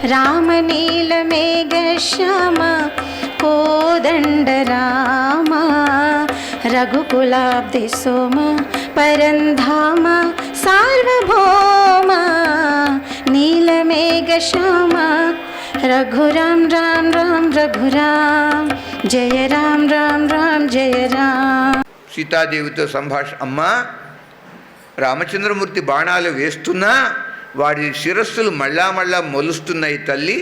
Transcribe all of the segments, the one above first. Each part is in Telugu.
రామనీలమేఘశ్యామ కోదండ రామ రఘుకులాబ్ధి సోమ పరంధామ సార్వభౌమ నీలమేఘశ్యామ రఘురాం రాం రాం రఘురాం జయ రాం రాం రాం జయ రాం. సీతాదేవితో సంభాషణ. అమ్మా, రామచంద్రమూర్తి బాణాలు వేస్తున్నా వాడి శిరస్సులు మళ్ళా మొలుస్తున్నాయి తల్లి.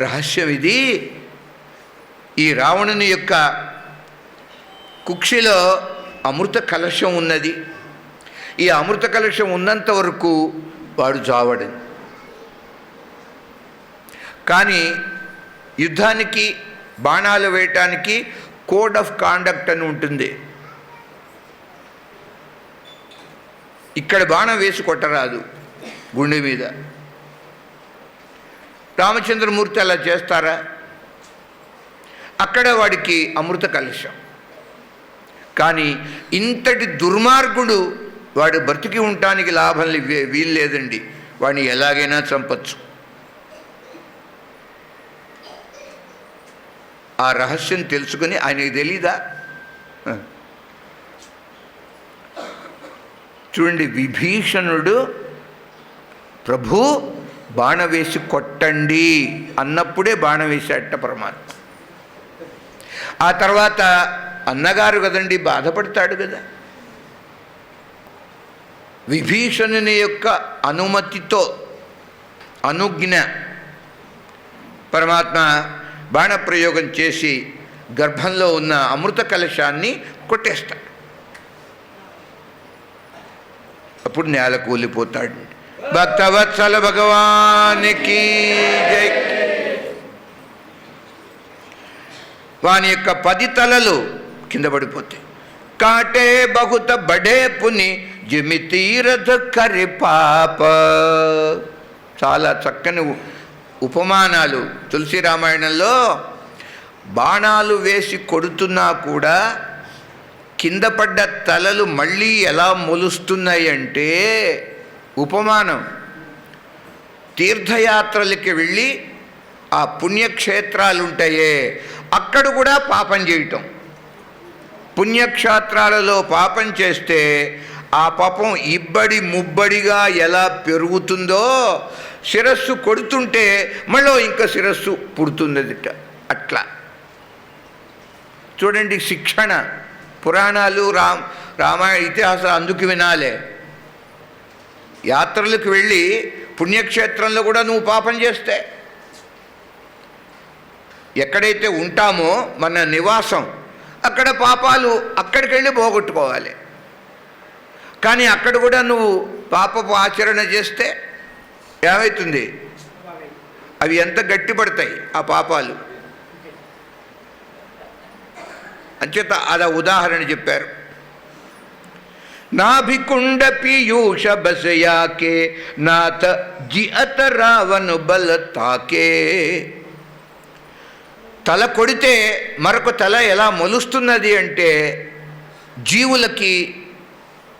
రహస్యం ఇది. ఈ రావణుని యొక్క కుక్షిలో అమృత కలశం ఉన్నది. ఈ అమృత కలశం ఉన్నంత వరకు వాడు చావడు. కానీ యుద్ధానికి బాణాలు వేయటానికి కోడ్ ఆఫ్ కాండక్ట్ అని ఉంటుంది. ఇక్కడ బాణం వేసి కొట్టరాదు గుండె మీద. రామచంద్రమూర్తి అలా చేస్తారా? అక్కడ వాడికి అమృత కలశం. కానీ ఇంతటి దుర్మార్గుడు వాడు బ్రతికి ఉండటానికి లాభం వీల్లేదండి. వాడిని ఎలాగైనా చంపచ్చు. ఆ రహస్యం తెలుసుకుని ఆయనకి తెలీదా? చూడండి, విభీషణుడు ప్రభు బాణ వేసి కొట్టండి అన్నప్పుడే బాణం వేసాట పరమాత్మ. ఆ తర్వాత అన్నగారు కదండి, బాధపడతాడు కదా. విభీషణుని యొక్క అనుమతితో అనుజ్ఞ పరమాత్మ బాణప్రయోగం చేసి గర్భంలో ఉన్న అమృత కలశాన్ని కొట్టేస్తాడు. అప్పుడు నేల కూలిపోతాడు. భక్తవత్సల భగవానికి జై. వాని యొక్క 10 తలలు కింద పడిపోతాయి. కాటే బహుత బడే పుని జిమి తీరథ కరి పాప. చాలా చక్కని ఉపమానాలు తులసి రామాయణంలో. బాణాలు వేసి కొడుతున్నా కూడా కింద పడ్డ తలలు మళ్ళీ ఎలా మొలుస్తున్నాయి అంటే ఉపమానం. తీర్థయాత్రలకి వెళ్ళి ఆ పుణ్యక్షేత్రాలు ఉంటాయే అక్కడ కూడా పాపం చేయటం. పుణ్యక్షేత్రాలలో పాపం చేస్తే ఆ పాపం ఇబ్బడి ముబ్బడిగా ఎలా పెరుగుతుందో శిరస్సు కొడుతుంటే మళ్ళీ ఇంకా శిరస్సు పుడుతుందట. అట్లా చూడండి, శిక్షణ. పురాణాలు రామాయణ ఇతిహాసాలు అందుకు వినాలే. యాత్రలకు వెళ్ళి పుణ్యక్షేత్రంలో కూడా నువ్వు పాపం చేస్తే, ఎక్కడైతే ఉంటామో మన నివాసం అక్కడ పాపాలు అక్కడికి వెళ్ళి పోగొట్టుకోవాలి. కానీ అక్కడ కూడా నువ్వు పాపపు ఆచరణ చేస్తే ఏమవుతుంది? అవి ఎంత గట్టిపడతాయి ఆ పాపాలు. అంచేత అలా ఉదాహరణ చెప్పారు. నాభికుండ పీయూష బసయాకే నాథ జిఅత రావణ బల తాకే. తల కొడితే మరొక తల ఎలా మొలుస్తున్నది అంటే, జీవులకి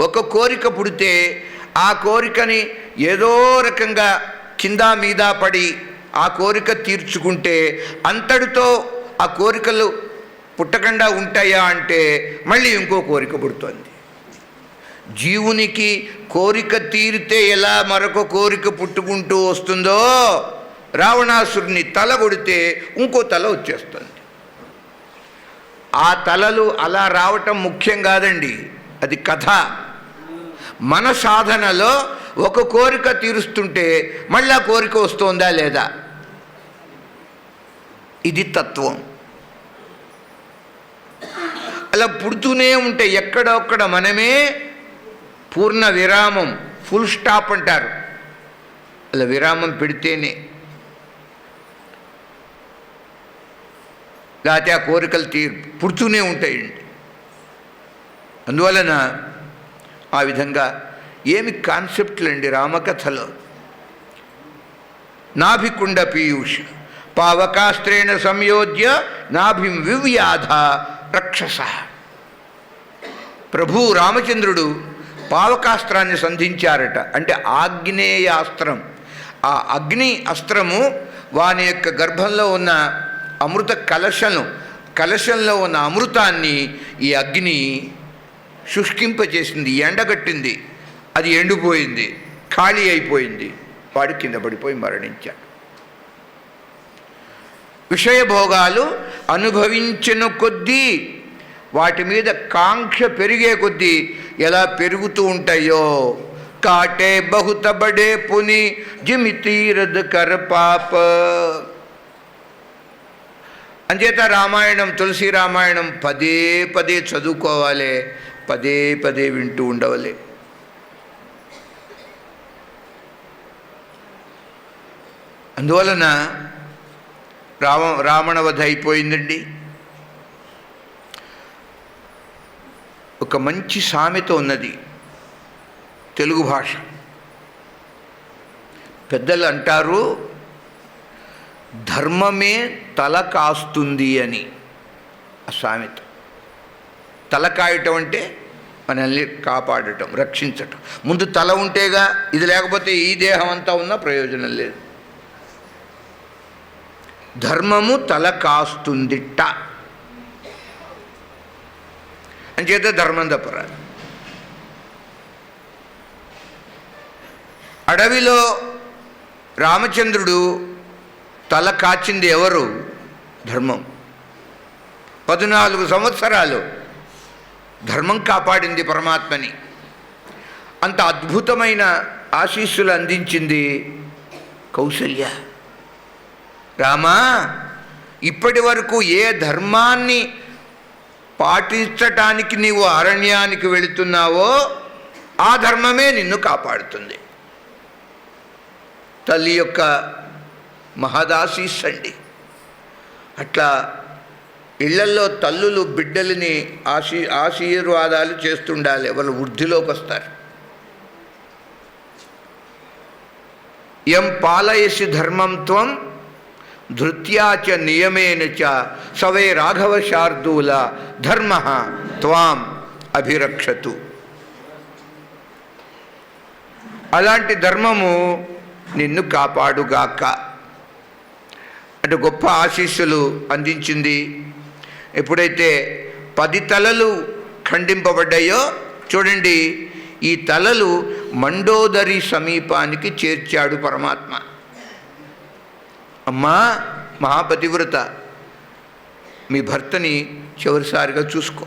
ఒక కోరిక పుడితే ఆ కోరికని ఏదో రకంగా కింద మీద పడి ఆ కోరిక తీర్చుకుంటే అంతటితో ఆ కోరికలు పుట్టకుండా ఉంటాయా అంటే మళ్ళీ ఇంకో కోరిక పుడుతుంది. జీవునికి కోరిక తీరితే ఎలా మరొక కోరిక పుట్టుకుంటూ వస్తుందో, రావణాసురుని తల కొడితే ఇంకో తల వచ్చేస్తుంది. ఆ తలలు అలా రావటం ముఖ్యం కాదండి, అది కథ. మన సాధనలో ఒక కోరిక తీరుస్తుంటే మళ్ళా కోరిక వస్తుందా లేదా, ఇది తత్వం. అలా పుడుతూనే ఉంటే ఎక్కడొక్కడ మనమే పూర్ణ విరామం, ఫుల్ స్టాప్ అంటారు. అలా విరామం పెడితేనే, లేకపోతే ఆ కోరికలు పుడుతూనే ఉంటాయండి. అందువలన ఆ విధంగా ఏమి కాన్సెప్ట్లు అండి రామకథలో. నాభికుండ పీయూష పావకాస్త్రేణ సంయోజ్య నాభిం వివ్యాధ రక్షస. ప్రభు రామచంద్రుడు పావకాస్త్రాన్ని సంధించారట, అంటే ఆగ్నేయాస్త్రం. ఆ అగ్ని అస్త్రము వాని యొక్క గర్భంలో ఉన్న అమృత కలశంలో ఉన్న అమృతాన్ని ఈ అగ్ని శుష్కింపచేసింది, ఎండగట్టింది. అది ఎండిపోయింది, ఖాళీ అయిపోయింది. వాడు కింద పడిపోయి మరణించాడు. విషయభోగాలు అనుభవించిన కొద్దీ, వాటి మీద కాంక్ష పెరిగే కొద్దీ ఎలా పెరుగుతూ ఉంటాయో, కాటే బహుత బడే పుని జిమితీరద్ కర్ పాప. అంచేత రామాయణం, తులసి రామాయణం పదే పదే చదువుకోవాలి, పదే పదే వింటూ ఉండవాలి. అందువలన రావణ వధ అయిపోయిందండి. ఒక మంచి సామెత ఉన్నది తెలుగు భాష. పెద్దలు అంటారు, ధర్మమే తల కాస్తుంది అని. ఆ సామెత తల కాయటం అంటే మనల్ని కాపాడటం, రక్షించటం. ముందు తల ఉంటేగా, ఇది లేకపోతే ఈ దేహం అంతా ఉన్నా ప్రయోజనం లేదు. ధర్మము తల కాస్తుందిట అంచేత ధర్మం తప్పరాదు. అడవిలో రామచంద్రుడు తల కాచింది ఎవరు? ధర్మం. 14 సంవత్సరాలు ధర్మం కాపాడింది పరమాత్మని. అంత అద్భుతమైన ఆశీస్సులు అందించింది కౌసల్య. రామా, ఇప్పటి వరకు ఏ ధర్మాన్ని పాటించటానికి నీవు అరణ్యానికి వెళుతున్నావో ఆ ధర్మమే నిన్ను కాపాడుతుంది. తల్లి యొక్క మహదాశీస్సండి. అట్లా ఇళ్లల్లో తల్లులు బిడ్డలని ఆశీర్వాదాలు చేస్తుండాలి, వాళ్ళు వృద్ధిలోకి వస్తారు. యం పాలయసి ధర్మం త్వం ధృత్యాచ నియమేన చ సవే రాఘవ శార్దూల ధర్మ త్వాం అభిరక్షతు. అలాంటి ధర్మము నిన్ను కాపాడుగాక అంటే గొప్ప ఆశీస్సులు అందించింది. ఎప్పుడైతే 10 తలలు ఖండింపబడ్డాయో చూడండి, ఈ తలలు మండోదరి సమీపానికి చేర్చాడు పరమాత్మ. అమ్మా మహాపతివ్రత, మీ భర్తని చివరిసారిగా చూసుకో.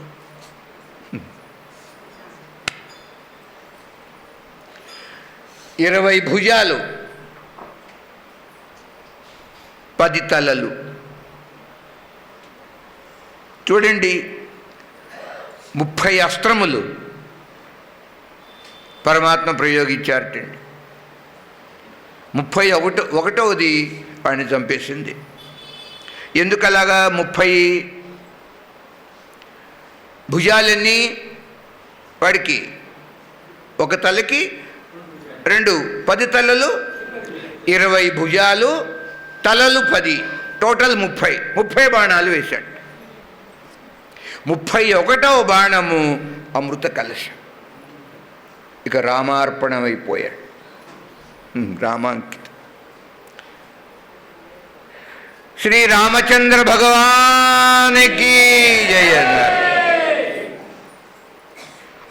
20 భుజాలు, 10 తలలు. చూడండి, 30 అస్త్రములు పరమాత్మ ప్రయోగించారటండి. 31వది వాడిని చంపేసింది. ఎందుకలాగా? 30 భుజాలన్నీ వాడికి, ఒక తలకి 2, 10 తలలు, 20 భుజాలు, తలలు 10, టోటల్ 30 బాణాలు వేశాడు. 31వ బాణము అమృత కలశం. ఇక రామార్పణమైపోయాడు, రామాంకితం. శ్రీరామచంద్ర భగవానికి జయ.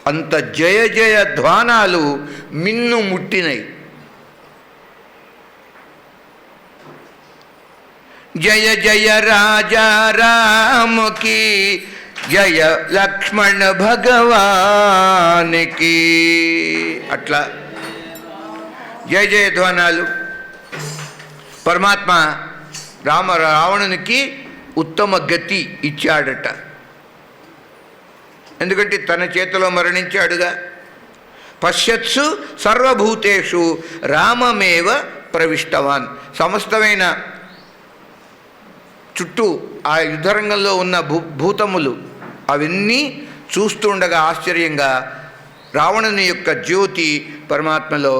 అంత జయ జయ ధ్వానాలు మిన్ను ముట్టినై. జయ జయ రాజా రాముకి, జయ లక్ష్మణ భగవానికి. అట్లా జయ జయ ధ్వానాలు. పరమాత్మ రావణునికి ఉత్తమ గతి ఇచ్చాడట. ఎందుకంటే తన చేతిలో మరణించాడుగా. పశ్యత్సు సర్వభూతేషు రామమేవ ప్రవిష్టవాన్. సమస్తమైన చుట్టూ ఆ యుద్ధరంగంలో ఉన్న భూతములు అవన్నీ చూస్తుండగా ఆశ్చర్యంగా రావణుని యొక్క జ్యోతి పరమాత్మలో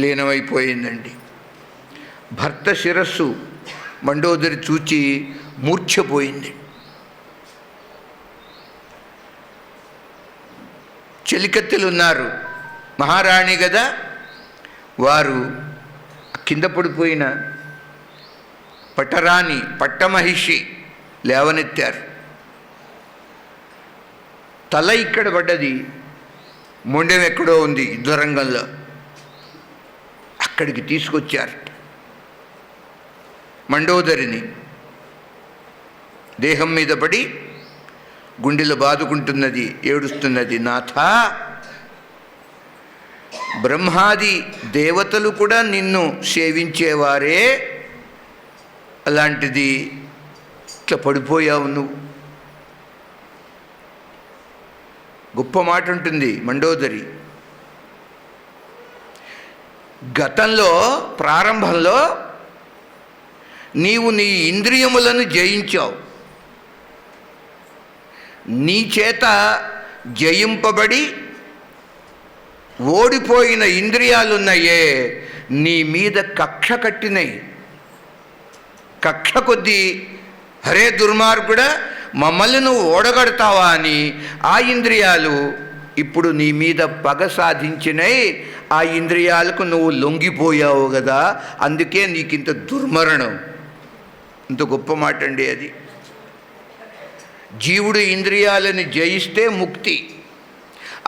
లీనమైపోయిందండి. భర్త శిరస్సు మండోదరి చూచి మూర్ఛపోయింది. చెలికత్తెలు ఉన్నారు, మహారాణి కదా, వారు కింద పడిపోయిన పట్టరాని పట్టమహిషి లేవనెత్తారు. తల ఇక్కడ పడ్డది, మొండెం ఎక్కడో ఉంది యుద్ధరంగంలో, అక్కడికి తీసుకొచ్చారు. మండోదరిని దేహం మీద పడి గుండెలు బాదుకుంటున్నది, ఏడుస్తున్నది. నాథ, బ్రహ్మాది దేవతలు కూడా నిన్ను సేవించేవారే, అలాంటిది ఇట్లా పడిపోయావు నువ్వు. గొప్ప మాట ఉంటుంది మండోదరి. గతంలో ప్రారంభంలో నీవు నీ ఇంద్రియములను జయించావు. నీ చేత జయింపబడి ఓడిపోయిన ఇంద్రియాలున్నాయే, నీ మీద కక్ష కట్టినాయి. కక్ష కొద్దీ, హరే దుర్మార్గుడా, మమ్మల్ని నువ్వు ఓడగడతావా అని ఆ ఇంద్రియాలు ఇప్పుడు నీ మీద పగ సాధించినాయి. ఆ ఇంద్రియాలకు నువ్వు లొంగిపోయావు కదా, అందుకే నీకింత దుర్మరణం. ఇంత గొప్ప మాట అండి అది. జీవుడు ఇంద్రియాలని జయిస్తే ముక్తి,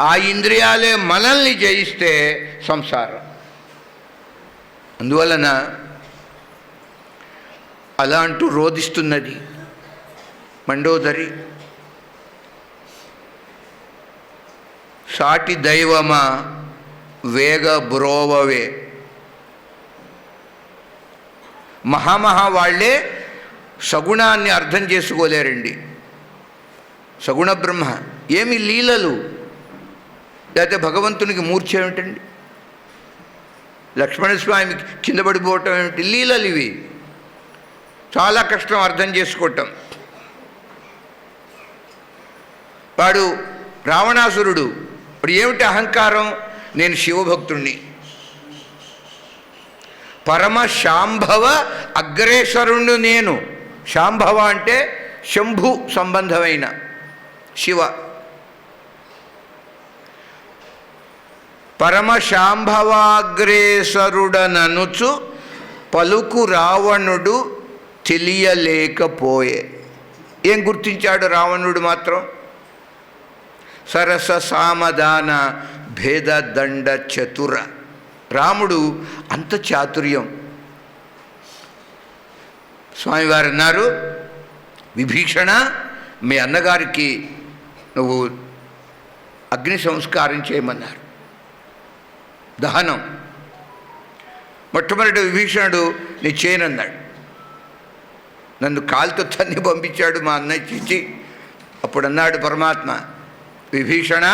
ఆ ఇంద్రియాలే మనల్ని జయిస్తే సంసారం. అందువలన అలా అంటూ రోధిస్తున్నది మండోదరి. సాటి దైవమా వేగ బ్రోవవే. మహామహా వాళ్ళే సగుణాన్ని అర్థం చేసుకోలేరండి. సగుణ బ్రహ్మ ఏమి లీలలు, లేకపోతే భగవంతునికి మూర్ఛ ఏమిటండి, లక్ష్మణస్వామి కింద పడిపోవటం ఏమిటి, లీలలు ఇవి. చాలా కష్టం అర్థం చేసుకోవటం. వాడు రావణాసురుడు, వాడు ఏమిటి అహంకారం, నేను శివభక్తుణ్ణి, పరమ శాంభవ అగ్రేసరుణ్ణి నేను. శాంభవ అంటే శంభు సంబంధమైన శివ. పరమ శాంభవాగ్రేసరుడననుచు పలుకు రావణుడు తెలియలేకపోయే. ఏం గుర్తించాడు రావణుడు మాత్రం? సరస సామధాన భేద దండ చతుర. రాముడు అంత చాతుర్యం. స్వామివారు అన్నారు, విభీషణ, మీ అన్నగారికి నువ్వు అగ్ని సంస్కారం చేయమన్నారు, దహనం. మొట్టమొదటి విభీషణుడు నీ చేయనన్నాడు. నన్ను కాలుతో తన్ని పంపించాడు మా అన్నయ్య చిచ్చి. అప్పుడు అన్నాడు పరమాత్మ, విభీషణ,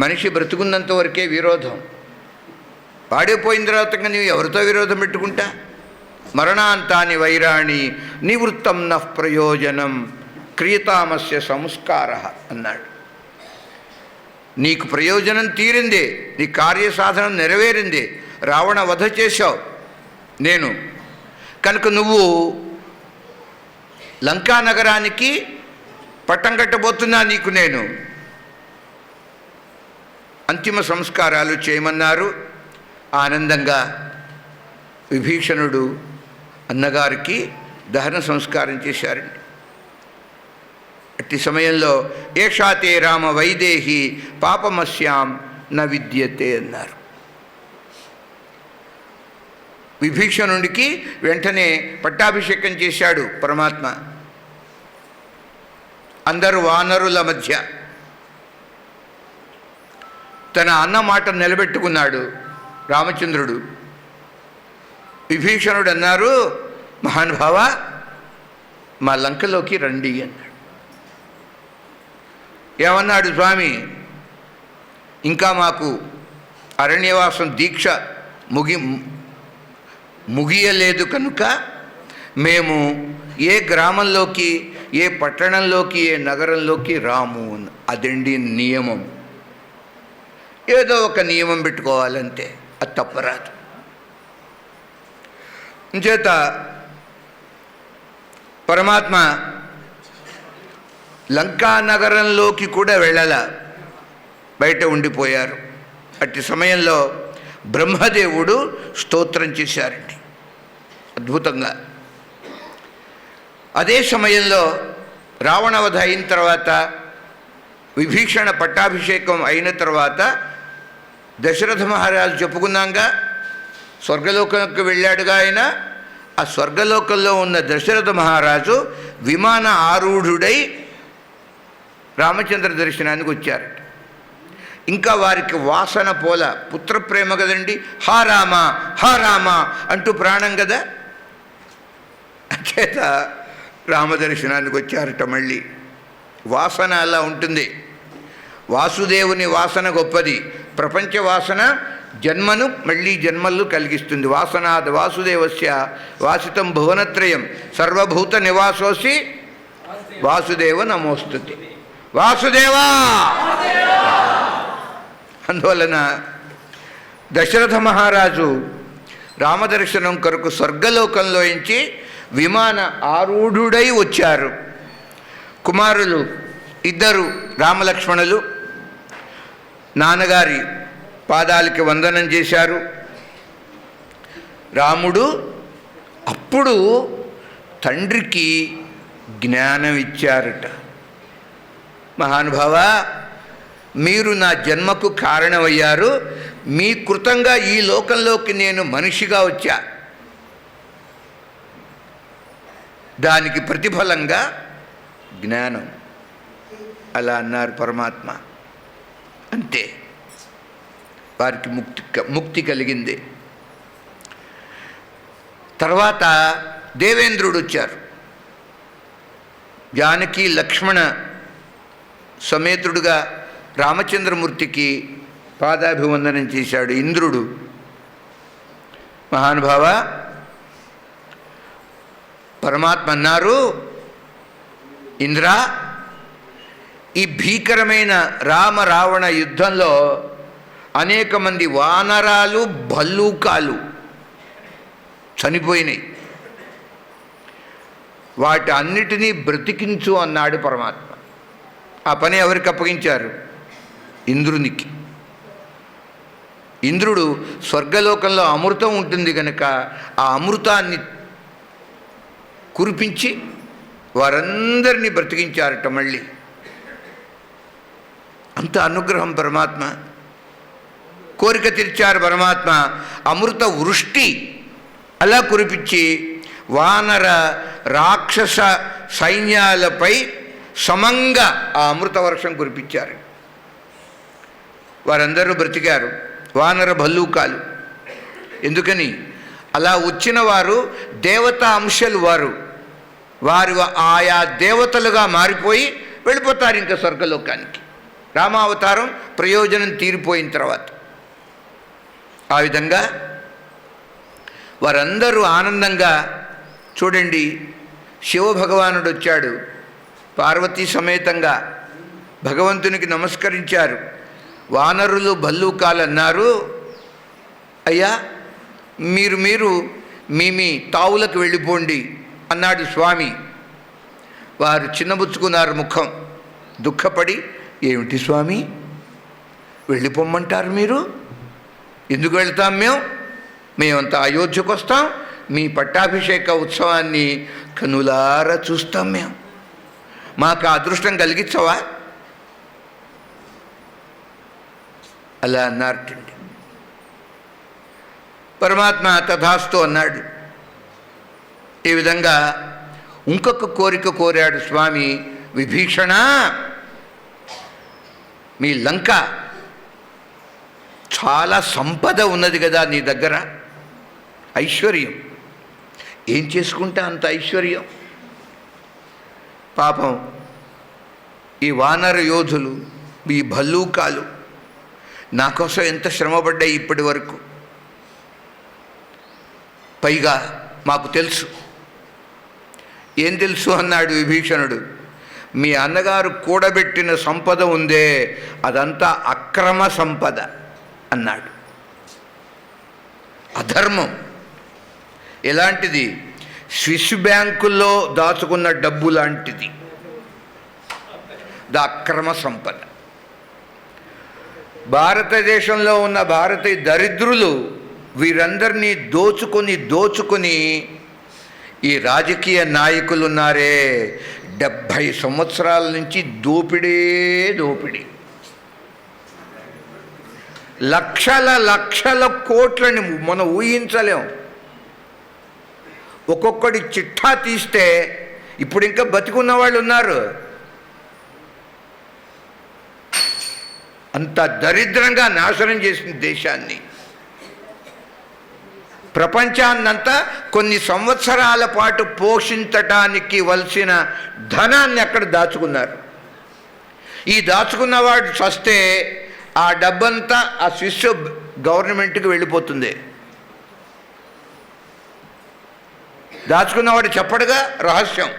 మనిషి బ్రతుకున్నంత వరకే విరోధం, పాడిపోయిన తర్వాత నీవు ఎవరితో విరోధం పెట్టుకుంటా? మరణాంతాని వైరాణి నివృత్తం నః ప్రయోజనం క్రియతామస్య సంస్కార అన్నాడు. నీకు ప్రయోజనం తీరిందే, నీ కార్యసాధనం నెరవేరిందే, రావణ వధ చేశావు నేను, కనుక నువ్వు లంకా నగరానికి పట్టం కట్టబోతున్నా, నీకు నేను అంతిమ సంస్కారాలు చేయమన్నారు. ఆనందంగా విభీషణుడు అన్నగారికి దహన సంస్కారం చేశారండి. అట్టి సమయంలో ఏషాతే రామ వైదేహి పాపమస్యాం న విద్యతే అన్నారు. విభీషణుడికి వెంటనే పట్టాభిషేకం చేశాడు పరమాత్మ. అందరు వానరుల మధ్య తన అన్న మాట నిలబెట్టుకున్నాడు రామచంద్రుడు. విభీషణుడు అన్నారు, మహానుభావ, మా లంకలోకి రండి అన్నాడు. ఏమన్నాడు స్వామి? ఇంకా మాకు అరణ్యవాసం దీక్ష ముగియలేదు కనుక మేము ఏ గ్రామంలోకి, ఏ పట్టణంలోకి, ఏ నగరంలోకి రాము. అదండి నియమం. ఏదో ఒక నియమం పెట్టుకోవాలంటే అది తప్పరాదు. చేత పరమాత్మ లంకా నగరంలోకి కూడా వెళ్ళాల, బయట ఉండిపోయారు. అట్టి సమయంలో బ్రహ్మదేవుడు స్తోత్రం చేశారండి అద్భుతంగా. అదే సమయంలో రావణవధ అయిన తర్వాత విభీషణ పట్టాభిషేకం అయిన తర్వాత దశరథ మహారాజు చెప్పుకున్నాగా స్వర్గలోకంకి వెళ్ళాడుగా ఆయన. ఆ స్వర్గలోకంలో ఉన్న దశరథ మహారాజు విమాన ఆరూఢుడై రామచంద్ర దర్శనానికి వచ్చారట. ఇంకా వారికి వాసన పోల, పుత్రప్రేమ కదండి, హా రామ హా రామ అంటూ ప్రాణం కదా, చేత రామదర్శనానికి వచ్చారట. మళ్ళీ వాసన అలా ఉంటుంది. వాసుదేవుని వాసన గొప్పది. ప్రపంచ వాసన జన్మను మళ్ళీ జన్మలు కలిగిస్తుంది. వాసనాద్ వాసుదేవస్య వాసితం భువనత్రయం సర్వభూత నివాసోసి వాసుదేవ నమోస్తుతి. వాసుదేవా. అందువలన దశరథ మహారాజు రామదర్శనం కొరకు స్వర్గలోకంలో నుంచి విమాన ఆరూఢుడై వచ్చారు. కుమారులు ఇద్దరు రామలక్ష్మణులు నాన్నగారి పాదాలకి వందనం చేశారు. రాముడు అప్పుడు తండ్రికి జ్ఞానం ఇచ్చారట. మహానుభావ, మీరు నా జన్మకు కారణమయ్యారు, మీ కృతంగా ఈ లోకంలోకి నేను మనిషిగా వచ్చా, దానికి ప్రతిఫలంగా జ్ఞానం. అలా అన్నారు పరమాత్మ. అంతే, వారికి ముక్తి కలిగింది. తర్వాత దేవేంద్రుడు వచ్చారు. జానకి లక్ష్మణ సమేతుడుగా రామచంద్రమూర్తికి పాదాభివందనం చేశాడు ఇంద్రుడు. మహానుభావ, పరమాత్మ అన్నారు, ఇంద్ర, ఈ భీకరమైన రామ రావణ యుద్ధంలో అనేక మంది వానరాలు భల్లూకాలు చనిపోయినాయి, వాటి అన్నిటినీ బ్రతికించు అన్నాడు పరమాత్మ. ఆ పని ఎవరికి అప్పగించారు? ఇంద్రునికి. ఇంద్రుడు స్వర్గలోకంలో అమృతం ఉంటుంది కనుక ఆ అమృతాన్ని కురిపించి వారందరినీ బ్రతికించారట. మళ్ళీ అంత అనుగ్రహం పరమాత్మ. కోరిక తీర్చారు పరమాత్మ. అమృత వృష్టి అలా కురిపించి వానర రాక్షస సైన్యాలపై సమంగా ఆ అమృత వర్షం కురిపించారు. వారందరూ బ్రతికారు, వానర భల్లూకాలు. ఎందుకని? అలా వచ్చిన వారు దేవతా అంశాలు, వారు ఆయా దేవతలుగా మారిపోయి వెళ్ళిపోతారు ఇంకా స్వర్గలోకానికి. రామావతారం ప్రయోజనం తీరిపోయిన తర్వాత ఆ విధంగా వారందరూ ఆనందంగా. చూడండి, శివభగవానుడు వచ్చాడు, పార్వతీ సమేతంగా భగవంతునికి నమస్కరించారు. వానరులు భల్లూకాలు అన్నారు, అయ్యా మీరు మీ తావులకు వెళ్ళిపోండి అన్నాడు స్వామి. వారు చిన్నబుచ్చుకున్నారు ముఖం, దుఃఖపడి, ఏమిటి స్వామి వెళ్ళిపోమ్మంటారు మీరు? ఎందుకు వెళ్తాం? మేమంతా అయోధ్యకు వస్తాం, మీ పట్టాభిషేక ఉత్సవాన్ని కనులారా చూస్తాం, మాకు అదృష్టం కలిగించవా? అలా అన్నారటండి. పరమాత్మ తథాస్తు అన్నాడు. ఈ విధంగా ఇంకొక కోరిక కోరాడు స్వామి. విభీషణ, మీ లంక చాలా సంపద ఉన్నది కదా నీ దగ్గర, ఐశ్వర్యం, ఏం చేసుకుంటా అంత ఐశ్వర్యం? పాపం ఈ వానర యోధులు, ఈ భల్లూకాలు నా కోసం ఎంత శ్రమపడ్డాయి ఇప్పటి వరకు. పైగా మాకు తెలుసు. ఏం తెలుసు అన్నాడు విభీషణుడు. మీ అన్నగారు కూడబెట్టిన సంపద ఉందే, అదంతా అక్రమ సంపద అన్నాడు. అధర్మం. ఎలాంటిది? స్విస్ బ్యాంకుల్లో దాచుకున్న డబ్బు లాంటిది. అక్రమ సంపద. భారతదేశంలో ఉన్న భారతీయ దరిద్రులు వీరందరినీ దోచుకొని ఈ రాజకీయ నాయకులు ఉన్నారే, 70 సంవత్సరాల నుంచి దోపిడే దోపిడీ. లక్షల లక్షల కోట్లని మనం ఊహించలేం. ఒక్కొక్కడి చిట్టా తీస్తే ఇప్పుడు ఇంకా బతికున్న వాళ్ళు ఉన్నారు. అంత దరిద్రంగా నాశనం చేసిన దేశాన్ని, ప్రపంచాన్నంతా కొన్ని సంవత్సరాల పాటు పోషించటానికి వలసిన ధనాన్ని అక్కడ దాచుకున్నారు. ఈ దాచుకున్నవాడు చస్తే ఆ డబ్బంతా ఆ స్విస్ గవర్నమెంట్కి వెళ్ళిపోతుంది. దాచుకున్నవాడు చెప్పడుగా, రహస్యం.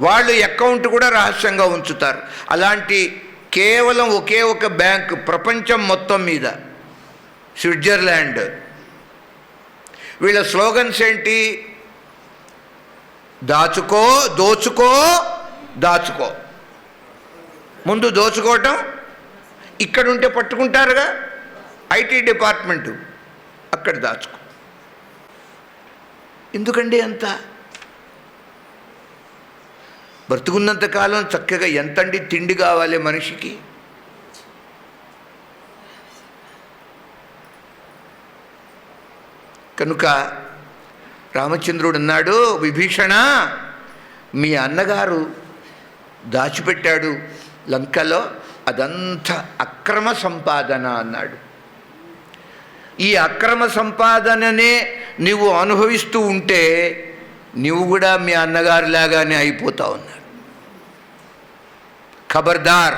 వాళ్ళు అకౌంట్ కూడా రహస్యంగా ఉంచుతారు. అలాంటి కేవలం ఒకే ఒక బ్యాంకు ప్రపంచం మొత్తం మీద, స్విట్జర్లాండ్. వీళ్ళ స్లోగన్స్ ఏంటి? దాచుకో, దోచుకో, దాచుకో. ముందు దోచుకోవటం, ఇక్కడుంటే పట్టుకుంటారుగా ఐటీ డిపార్ట్మెంటు, అక్కడ దాచుకో. ఎందుకండి అంత? బ్రతుకున్నంతకాలం చక్కగా ఎంతండి తిండి కావాలి మనిషికి? కనుక రామచంద్రుడు అన్నాడు, విభీషణ, మీ అన్నగారు దాచిపెట్టాడు లంకలో, అదంతా అక్రమ సంపాదన అన్నాడు. ఈ అక్రమ సంపాదననే నువ్వు అనుభవిస్తూ ఉంటే నువ్వు కూడా మీ అన్నగారిలాగానే అయిపోతావు అన్నాడు. ఖబర్దార్.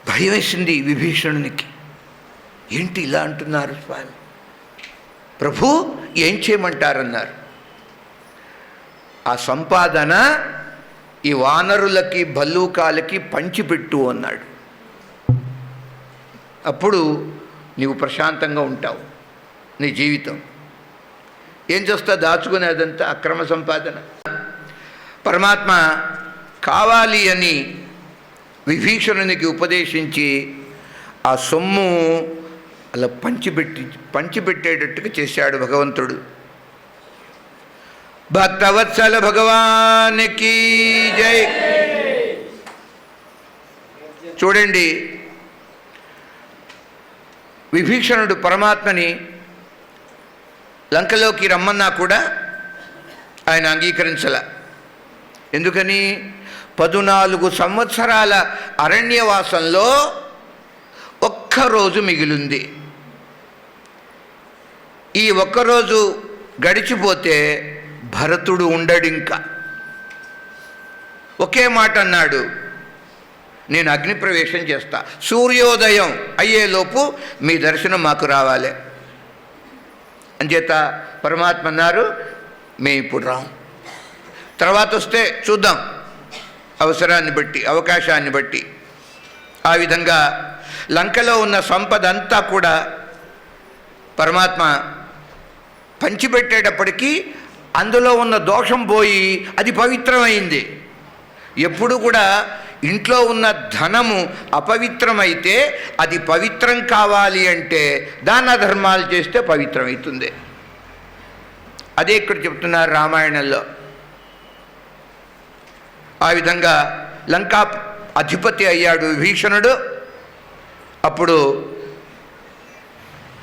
భయం వేసింది విభీషణునికి. ఏంటి ఇలా అంటున్నారు స్వామి? ప్రభు ఏం చేయమంటారన్నారు. ఆ సంపాదన ఈ వానరులకి భల్లూకాలకి పంచిపెట్టు అన్నాడు. అప్పుడు నీవు ప్రశాంతంగా ఉంటావు నీ జీవితం. ఏం చేస్తా? దాచుకునేదంతా అక్రమ సంపాదన. పరమాత్మ కావాలి అని విభీషణునికి ఉపదేశించి ఆ సొమ్ము అలా పంచిపెట్టేటట్టుగా చేశాడు భగవంతుడు. భక్తవత్సల భగవానికి జై. చూడండి, విభీషణుడు పరమాత్మని లంకలోకి రమ్మన్నా కూడా ఆయన అంగీకరించల. ఎందుకని? 14 సంవత్సరాల అరణ్యవాసంలో ఒక్కరోజు మిగిలింది. ఈ ఒక్కరోజు గడిచిపోతే భరతుడు ఉండడింకా. ఒకే మాట అన్నాడు, నేను అగ్నిప్రవేశం చేస్తా, సూర్యోదయం అయ్యేలోపు మీ దర్శనం మాకు రావాలి. అంచేత పరమాత్మ అన్నారు, మేము ఇప్పుడు రాం, తర్వాత వస్తే చూద్దాం, అవసరాన్ని బట్టి, అవకాశాన్ని బట్టి. ఆ విధంగా లంకలో ఉన్న సంపద అంతా కూడా పరమాత్మ పంచిపెట్టేటప్పటికీ అందులో ఉన్న దోషం పోయి అది పవిత్రమైంది. ఎప్పుడు కూడా ఇంట్లో ఉన్న ధనము అపవిత్రమైతే అది పవిత్రం కావాలి అంటే దాన ధర్మాలు చేస్తే పవిత్రమవుతుంది. అదే ఇక్కడ చెప్తున్నారు రామాయణంలో. ఆ విధంగా లంకా అధిపతి అయ్యాడు విభీషణుడు. అప్పుడు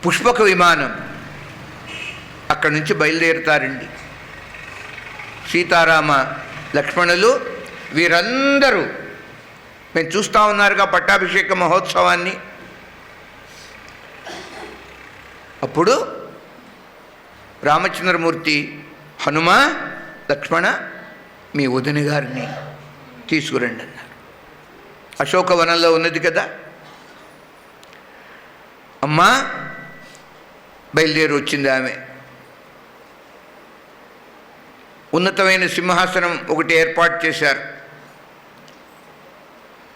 పుష్పక విమానం అక్కడి నుంచి బయలుదేరుతారండి. సీతారామ లక్ష్మణులు వీరందరూ మేము చూస్తూ ఉన్నారుగా పట్టాభిషేక మహోత్సవాన్ని. అప్పుడు రామచంద్రమూర్తి, హనుమ, లక్ష్మణ, మీ వదిన గారిని తీసుకురండి అన్నారు. అశోకవనంలో ఉన్నది కదా. అమ్మా బయలుదేరి వచ్చింది ఆమె. ఉన్నతమైన సింహాసనం ఒకటి ఏర్పాటు చేశారు.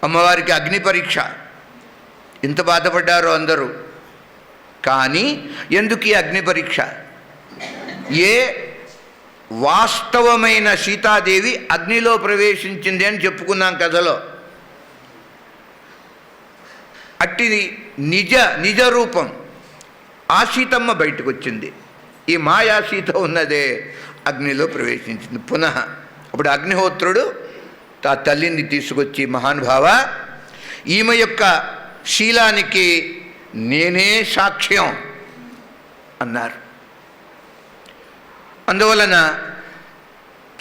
అమ్మవారికి అగ్ని పరీక్ష. ఎంత బాధపడ్డారో అందరూ. కానీ ఎందుకు ఈ అగ్ని పరీక్ష? ఏ వాస్తవమైన సీతాదేవి అగ్నిలో ప్రవేశించింది అని చెప్పుకున్నాం కథలో. అట్టిది నిజ రూపం ఆ సీతమ్మ బయటకు వచ్చింది. ఈ మాయా సీత ఉన్నదే అగ్నిలో ప్రవేశించింది. పునః అప్పుడు అగ్నిహోత్రుడు ఆ తల్లిని తీసుకొచ్చి, మహానుభావ, ఈమె యొక్క శీలానికి నేనే సాక్ష్యం అన్నారు. అందువలన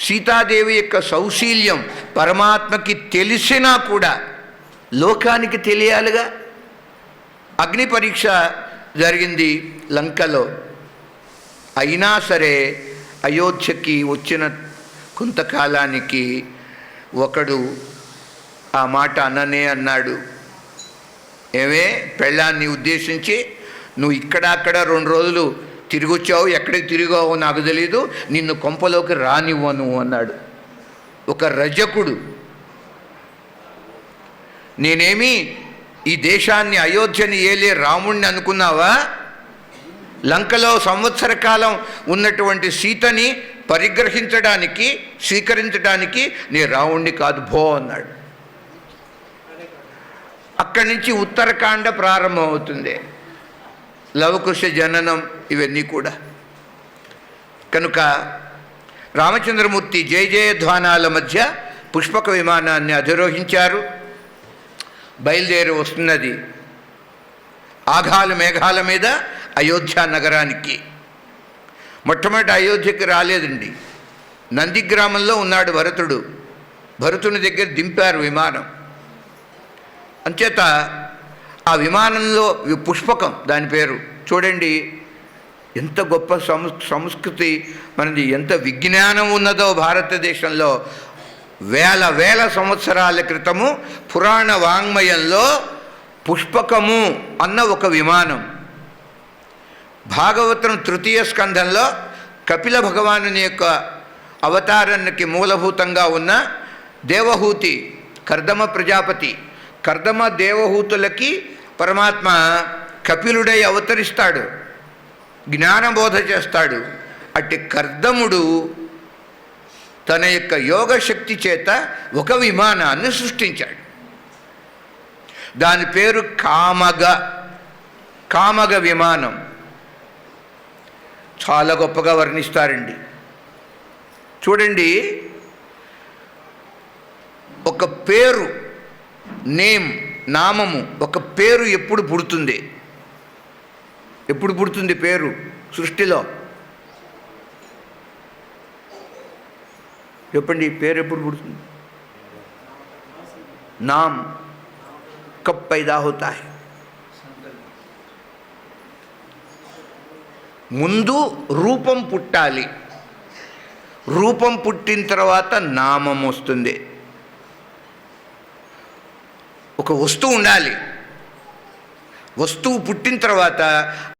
సీతాదేవి యొక్క సౌశీల్యం పరమాత్మకి తెలిసినా కూడా లోకానికి తెలియాలిగా. అగ్ని పరీక్ష జరిగింది లంకలో. అయినా సరే అయోధ్యకి వచ్చిన కొంతకాలానికి ఒకడు ఆ మాట అననే అన్నాడు. ఏమే, పెళ్ళాన్ని ఉద్దేశించి, నువ్వు ఇక్కడ అక్కడ 2 రోజులు తిరిగొచ్చావు, ఎక్కడికి తిరిగావో నాకు తెలీదు, నిన్ను కొంపలోకి రానివ్వను అన్నాడు. ఒక రజకుడు. నేనేమి ఈ దేశాన్ని, అయోధ్యని ఏలే రాముణ్ణి అనుకున్నావా? లంకలో సంవత్సర కాలం ఉన్నటువంటి సీతని పరిగ్రహించడానికి, స్వీకరించడానికి నీ రావుణ్ణి కాదు భో అన్నాడు. అక్కడి నుంచి ఉత్తరకాండ ప్రారంభమవుతుంది. లవకుశ జననం ఇవన్నీ కూడా. కనుక రామచంద్రమూర్తి జయ జయధ్వానాల మధ్య పుష్పక విమానాన్ని అధిరోహించారు. బయలుదేరి వస్తున్నది ఆఘాల మేఘాల మీద అయోధ్య నగరానికి. మొట్టమొదటి అయోధ్యకి రాలేదండి. నందిగ్రామంలో ఉన్నాడు భరతుడు. భరతుని దగ్గర దింపారు విమానం. అంచేత ఆ విమానంలో పుష్పకం దాని పేరు. చూడండి ఎంత గొప్ప సంస్కృతి మనది, ఎంత విజ్ఞానం ఉన్నదో భారతదేశంలో. వేల సంవత్సరాల క్రితము పురాణ వాంగ్మయంలో పుష్పకము అన్న ఒక విమానం. భాగవతం 3వ స్కంధంలో కపిల భగవానుని యొక్క అవతారానికి మూలభూతంగా ఉన్న దేవహూతి, కర్దమ ప్రజాపతి, కర్దమ దేవహూతులకి పరమాత్మ కపిలుడై అవతరిస్తాడు, జ్ఞానబోధ చేస్తాడు. అట్టి కర్దముడు తన యొక్క యోగశక్తి చేత ఒక విమానాన్ని సృష్టించాడు. దాని పేరు కామగ విమానం. చాలా గొప్పగా వర్ణిస్తారండి. చూడండి, ఒక పేరు, నామము, ఒక పేరు ఎప్పుడు పుడుతుంది? ఎప్పుడు పుడుతుంది పేరు సృష్టిలో? చెప్పండి, పేరు ఎప్పుడు పుడుతుంది? नाम कब पैदा होता है? ముందు రూపం పుట్టాలి. రూపం పుట్టిన తర్వాత నామం వస్తుంది. ఒక వస్తువు ఉండాలి. వస్తువు పుట్టిన తర్వాత